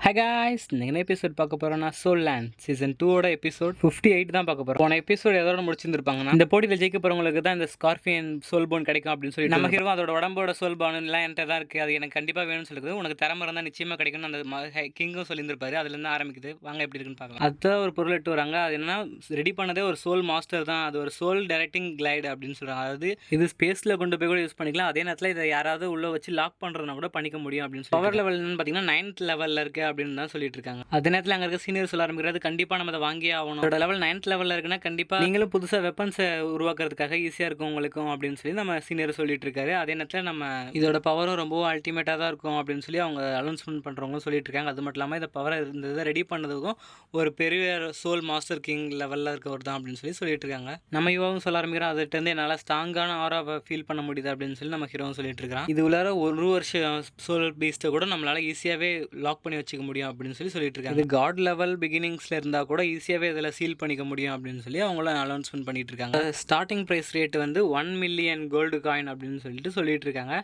Hi guys, என்ன episode பார்க்க போகிறோம்னா சோல்லேண்ட் சீசன் 2 எபிசோட் 58 தான் பார்க்க போகிறோம். போன எபிசோட் எதோட முடிச்சிருந்துருப்பாங்கன்னா, இந்த போட்டியில் ஜெயிக்க போகிறவங்களுக்கு தான் இந்த ஸ்கார்பியன் சோல் போன் கிடைக்கும் அப்படின்னு சொல்லி நம்ம ஹீரோ அதோட உடம்போட சோல் போன் எல்லாம் என்கிட்ட தான் இருக்குது, அது எனக்கு கண்டிப்பாக வேணும்னு சொல்லுது. உனக்கு திறமை இருந்தால் நிச்சயமாக கிடைக்கும்னு அந்த கிங்கும் சொல்லியிருந்திருப்பாரு. அதுலேருந்து ஆரம்பிக்குது. வாங்க எப்படி இருக்குன்னு பார்க்கலாம். அதுதான் ஒரு பொருள் எட்டு வராங்க. அது என்னன்னா, ரெடி பண்ணதே ஒரு சோல் மாஸ்டர் தான். அது ஒரு சோல் டைரக்டிங் கிளைடு அப்படின்னு சொல்கிறாங்க. அதாவது இது ஸ்பேஸில் கொண்டு போய் கூட யூஸ் பண்ணிக்கலாம். அதே நேரத்தில் இதை யாராவது உள்ள வச்சு லாக் பண்ணுறதுனா கூட பண்ணிக்க முடியும் அப்படின்னு சொல்லி. பவர் லெவல் பார்த்தீங்கன்னா 9th லெவலில் இருக்குது அப்படின்னு தான் சொல்லிட்டு இருக்காங்க. அதே நேரத்தில் அங்கே இருக்க சீனியர் சொல்ல ஆரம்பிக்கிறது, கண்டிப்பாக நம்ம அதை வாங்கியே ஆகணும். அதோட லெவல் 9th லெவலில் இருக்குன்னா கண்டிப்பாக நீங்களும் புதுசாக வெப்பன்ஸை உருவாக்குறதுக்காக ஈஸியாக இருக்கும் உங்களுக்கும் அப்படின்னு சொல்லி நம்ம சீனியர் சொல்லிட்டு இருக்காரு. அதே நேரத்தில் நம்ம இதோட பவரும் ரொம்பவும் அல்டிமேட்டாக தான் இருக்கும் அப்படின்னு சொல்லி அவங்க அனௌன்ஸ்மெண்ட் பண்ணுறவங்களும் சொல்லிட்டு இருக்காங்க. அது மட்டும் இல்லாமல் இந்த பவரை இருந்ததை ரெடி பண்ணதுக்கும் ஒரு பெரிய சோல் மாஸ்டர் கிங் லெவலில் இருக்கவர் தான் அப்படின்னு சொல்லிட்டு இருக்காங்க. நம்ம யுவாவும் சொல்ல ஆரம்பிக்கிறோம், அதுகிட்ட என்னால் ஸ்ட்ராங்கான ஆராவை ஃபீல் பண்ண முடியுது அப்படின்னு சொல்லி நம்ம ஹீரோவும் சொல்லிட்டு இருக்கான். இது உள்ளார ஒரு வருஷம் சோல் பீஸ்ட்டை கூட நம்மளால ஈஸியாகவே லாக் பண்ணி வச்சுக்க முடியும் அப்படின்னு சொல்லிட்டு இருக்காங்க. இது காட் லெவல் பிகினிங்ஸில் இருந்தால் கூட ஈஸியாகவே இதில் சீல் பண்ணிக்க முடியும் அப்படின்னு சொல்லி அவங்களும் அனௌன்ஸ்மெண்ட் பண்ணிட்டு இருக்காங்க. ஸ்டார்டிங் ப்ரைஸ் ரேட் வந்து 1 மில்லியன் கோல்டு காயின் அப்படின்னு சொல்லிட்டு இருக்காங்க.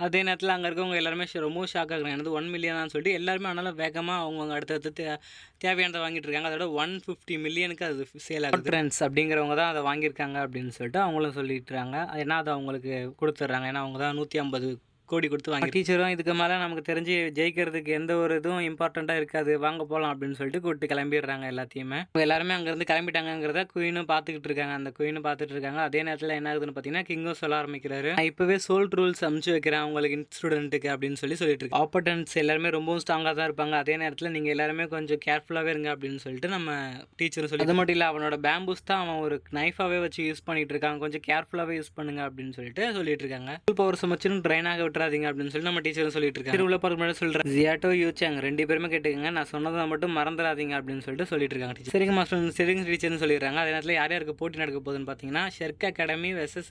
அதே நேரத்தில் அங்கே இருக்கவங்க எல்லாருமே ரொம்ப ஷாக் ஆகுறாங்க. எனது 1 மில்லியனான்னு சொல்லிட்டு எல்லாருமே அதனால் வேகமாக அவங்க அடுத்தடுத்து தேவையானதை வாங்கிட்டு இருக்காங்க. அதோட 150 மில்லியனுக்கு அது சேல் ஆகுது. ட்ரெண்ட்ஸ் அப்படிங்கிறவங்க தான் அதை வாங்கியிருக்காங்க அப்படின்னு சொல்லிட்டு அவங்களும் சொல்லிட்டு இருக்காங்க. ஏன்னா அதை அவங்களுக்கு கொடுத்துட்றாங்க. ஏன்னா அவங்க தான் 150 கோடி கொடுத்து வாங்கி. டீச்சரும் இதுக்கு மேலே நமக்கு தெரிஞ்சு ஜெயிக்கிறதுக்கு எந்த ஒரு இதுவும் இம்பார்ட்டண்ட்டாக இருக்காது, வாங்க போகலாம் அப்படின்னு சொல்லிட்டு கூப்பிட்டு கிளம்பிடுறாங்க எல்லாத்தையுமே. எல்லாருமே அங்கேருந்து கிளம்பிட்டாங்கிறத குயினும் பார்த்துக்கிட்டு இருக்காங்க. அந்த குயினும் பார்த்துட்டு இருக்காங்க. அதே நேரத்தில் என்ன ஆகுதுன்னு பார்த்தீங்கன்னா, கிங்கும் சொல்ல ஆரம்பிக்கிறாரு, நான் இப்போவே சோல் ரூல்ஸ் அமுச்சு வைக்கிறேன் அவங்களுக்கு ஸ்டூடெண்ட்டுக்கு அப்படின்னு சொல்லிட்டு இருக்கு. ஆப்போனன்ட்ஸ் எல்லாருமே ரொம்பவும் ஸ்ட்ராங்காக தான் இருப்பாங்க. அதே நேரத்தில் நீங்கள் எல்லாருமே கொஞ்சம் கேர்ஃபுல்லாகவே இருங்க அப்படின்னு சொல்லிட்டு நம்ம டீச்சரும் சொல்லி. அது மட்டும் இல்லை, அவனோட பேம்பூஸ் தான் அவன் ஒரு நைஃபாகவே வச்சு யூஸ் பண்ணிட்டு இருக்கான், கொஞ்சம் கேர்ஃபுல்லாகவே யூஸ் பண்ணுங்க அப்படின்னு சொல்லிட்டு இருக்காங்க. பவர் சமைச்சுன்னு ட்ரைன் ஆக விட்டுறாதீங்க அப்படின்னு சொல்லி நம்ம டீச்சரும் சொல்லிட்டு இருக்காங்க. திருவிழா பார்க்க முன்னாடி சொல்கிறேன், ஜியாட்டோ யூச்சாங் 2 பேருமே கேட்டுக்கங்க, நான் சொன்னதை மட்டும் மறந்துடாதீங்க அப்படின்னு சொல்லிட்டு இருக்காங்க டீச்சர். சரிங்க மாஸ்டர், சரிங்க டீச்சர்னு சொல்லிடுறாங்க. அதே நேரத்தில் யார் யாருக்கு போட்டி நடக்க போகுதுன்னு பார்த்தீங்கன்னா, ஷெர்க் academy versus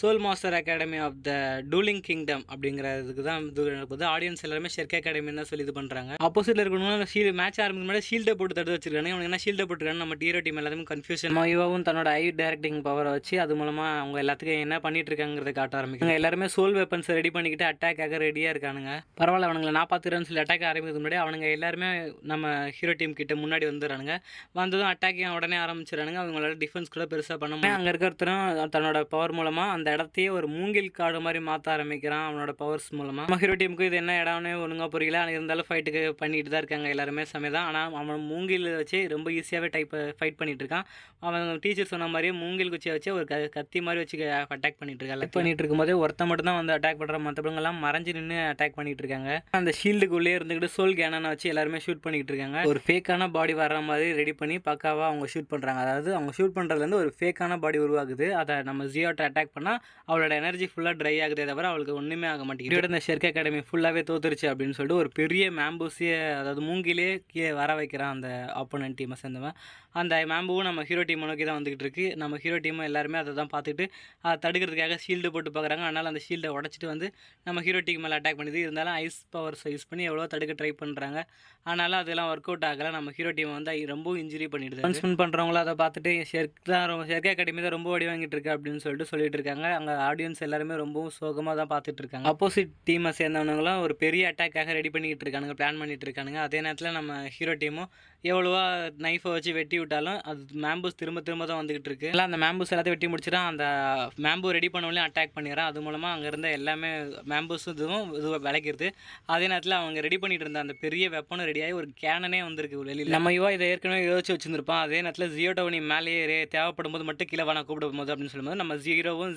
soul master academy of the dueling kingdom அப்படிங்கிறதுக்கு தான் இது நடக்க போகுது. ஆடியன்ஸ் எல்லாருமே ஷெர்க் அகாடமின்னு தான் சொல்லி இது பண்ணுறாங்க. ஆப்போசிட்டில் இருக்கணும் மேட்ச் ஆரம்பிக்கும் முன்னாடி ஷீல்டை போட்டு தடுத்து வச்சிருக்காங்க. அவனுக்கு என்ன ஷீல்டை போட்டுருக்காங்க, நம்ம ஹீரோ டீம் எல்லாத்தையும் கன்ஃபியூஷன். யுவாவும் தன்னோட ஐ டைரக்டிங் பவரை வச்சு அது மூலமாக அவங்க எல்லாத்துக்கும் என்ன பண்ணிட்டு இருக்காங்கிறத காட்ட ஆரம்பிக்காங்க. எல்லாருமே சோல் வெப்பன்ஸை ரெடி பண்ணிக்கிட்டு அட்டாக்காக ரெடியாக இருக்கானுங்க. பரவாயில்ல, அவனுங்களை நான் பார்த்துக்கிறேன்னு சொல்லி அட்டாக் ஆரம்பிக்கிறது முன்னாடி அவனுங்க எல்லாருமே நம்ம ஹீரோ டீம் கிட்ட முன்னாடி வந்துடுறானுங்க. வந்ததும் அட்டாக்கிங் உடனே ஆரம்பிச்சிடறானுங்க. அவங்களால டிஃபென்ஸ் கூட பெருசாக பண்ண முடியும். அங்கே இருக்கிறதும் தன்னோட பவர் மூலமாக அந்த இடத்தையே ஒரு மூங்கில் காடு மாதிரி மாற்ற ஆரம்பிக்கிறான் அவனோட பவர்ஸ் மூலமாக. நம்ம ஹீரோ டீமுக்கு இது என்ன இடம்னு ஒழுங்காக புரியல. இருந்தாலும் ஃபைட்டுக்கு பண்ணிட்டு தான் இருக்காங்க எல்லாருமே சமயம். ஆனால் அவன் மூங்கில் வச்சு ரொம்ப ஈஸியாகவே ஃபைட் பண்ணிட்டு இருக்கான். அவன் டீச்சர் சொன்ன மாதிரியே மூங்கில் குச்சியை வச்சு ஒரு கத்தி மாதிரி வச்சு அட்டாக் பண்ணிட்டு இருக்காங்க. பண்ணிட்டு இருக்கும்போதே ஒருத்த மட்டும் தான் வந்து அட்டாக் பண்ணுற, மற்றவங்கலாம் மறைஞ்சு நின்று அட்டாக் பண்ணிட்டு இருக்காங்க. அந்த ஷீல்டுக்குள்ளே இருந்துக்கிட்டு சோல் கேனனை வச்சு எல்லாருமே ஷூட் பண்ணிட்டு இருக்காங்க. ஒரு ஃபேக்கான பாடி வர்ற மாதிரி ரெடி பண்ணி பக்காவாக அவங்க ஷூட் பண்ணுறாங்க. அதாவது அவங்க ஷூட் பண்ணுறதுலேருந்து ஒரு ஃபேக்கான பாடி உருவாகுது. அதை நம்ம ஜியோட்டை அட்டாக் பண்ணால் அவளோட எனர்ஜி ஃபுல்லாக ட்ரை ஆகுதே தவிர அவளுக்கு ஒன்றுமே ஆக மாட்டேங்குது. இந்த ஷெர்க் அகாடமி ஃபுல்லாகவே தோத்துருச்சு அப்படின்னு சொல்லிட்டு ஒரு பெரிய மேம்பூஸியை, அதாவது மூங்கிலே கீழே வர வைக்கிறான் அந்த ஆப்போனன்ட் டீமை சேர்ந்தவன். அந்த மேம்பூவும் நம்ம ஹீரோ டீம் நோக்கி தான் வந்துகிட்டு இருக்கு. நம்ம ஹீரோ டீமும் எல்லாருமே அதை தான் பார்த்துட்டு அதை தடுக்கிறதுக்காக ஷீல்டு போட்டு பார்க்குறாங்க. அதனால் அந்த ஷீல்டை உடச்சிட்டு வந்து நம்ம ஹீரோ டீம் மேலே அட்டாக் பண்ணுது. இருந்தாலும் ஐஸ் பவர்ஸை யூஸ் பண்ணி எவ்வளோ தடுக்க ட்ரை பண்ணுறாங்க. ஆனாலும் அதெல்லாம் ஒர்க் அவுட் ஆகலை. நம்ம ஹீரோ டீம் வந்து ரொம்ப இன்ஜுரி பண்ணிடுது. அனௌன்ஸ்மெண்ட் பண்ணுறவங்கள அதை பார்த்துட்டு ஷெர்க் அகாடமி தான் ரொம்ப அடி வாங்கிட்டு இருக்கு அப்படின்னு சொல்லிட்டு இருக்காங்க. அங்கே ஆடியன்ஸ் எல்லாருமே ரொம்பவும் சோகமாக தான் பார்த்துட்டு இருக்காங்க. ஆப்போசிட் டீமை சேர்ந்தவங்களும் ஒரு பெரிய அட்டாக்காக ரெடி பண்ணிக்கிட்டு இருக்கானுங்க, பிளான் பண்ணிட்டு இருக்கானுங்க. அதே நேரத்தில் நம்ம ஹீரோ டீமும் எவ்வளோவா நைஃபை வச்சு வெட்டி விட்டாலும் அது மேம்பூஸ் திரும்ப தான் வந்துகிட்டு இருக்கு. எல்லாம் அந்த மேம்பூஸ் எல்லாத்தையும் வெட்டி முடிச்சுட்டான். அந்த மேம்பூ ரெடி பண்ணவங்களையும் அட்டாக் பண்ணிடுறான். அது மூலமாக அங்கே இருந்த எல்லாமே மேம்பூஸ் இதுவும் விளைக்கிறது. அதே நேரத்தில் அவங்க ரெடி பண்ணிட்டு இருந்த அந்த பெரிய வெப்பனும் ரெடியாகி ஒரு கேனனே வந்திருக்கு வெளியில். நம்ம யுவா இதை ஏற்கனவே யோசிச்சு வச்சிருந்திருப்பான். அதே நேரத்தில் ஜியோட்டோ நீ மேலேயே தேவைப்படும் போது மட்டும் கீழே வேணா கூப்பிடும் போது அப்படின்னு சொல்லும்போது நம்ம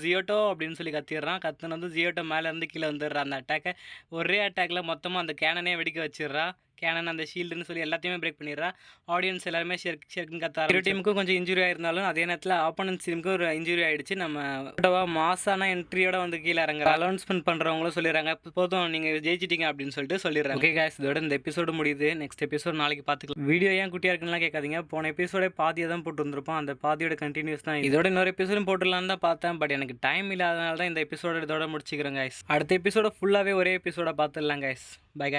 ஜியோட்டோ அப்படின்னு சொல்லி கத்திடுறான். கத்துனது ஜியோட்டோ மேலே இருந்து கீழே வந்துடுறான். அந்த அட்டாக்கை ஒரே அட்டாக்ல மொத்தமாக அந்த கேனனே வெடிக்க வச்சிடுறா. கேனன் அந்த ஷீல்டுன்னு சொல்லி எல்லாத்தையுமே பிரேக் பண்ணிடுறா. ஆடியன்ஸ் எல்லாருமே ஷெர்க்குன்னு கத்தாரு. டீமுக்கும் கொஞ்சம் இன்ஜுரி ஆயிருந்தாலும் அதே நேரத்தில் ஆப்போனன்ஸ் டீமுக்கு ஒரு இன்ஜுரி ஆயிடுச்சு. நம்ம மாசான என்ட்ரியோட வந்து கீழே இறங்குற அனௌன்ஸ்மெண்ட் பண்ணுறவங்களும் சொல்லிடுறாங்க, போதும் நீங்கள் ஜெயிச்சிட்டீங்க அப்படின்னு சொல்லிடுறாங்க. ஓகே காய்ஸ், இதோட இந்த எபிசோடு முடியுது. நெக்ஸ்ட் எபிசோட் நாளைக்கு பார்த்துக்கலாம். வீடியோ ஏன் குட்டியாக இருக்குன்னு கேட்காதீங்க. போன எபிசோட பாதியை தான் போட்டு வந்திருப்போம். அந்த பாதியோட கண்டினியூஸ் தான். இதோட இன்னொரு எபிசோடும் போட்டுடலான்னு தான் பார்த்தேன். பட் எனக்கு டைம் இல்லாதனால தான் இந்த எபிசோட இதோட முடிச்சுக்கிறேன் காய்ஸ். அடுத்த எபிசோட ஃபுல்லாகவே ஒரே எபிசோட பார்த்துடலாம் காய்ஸ். By guys.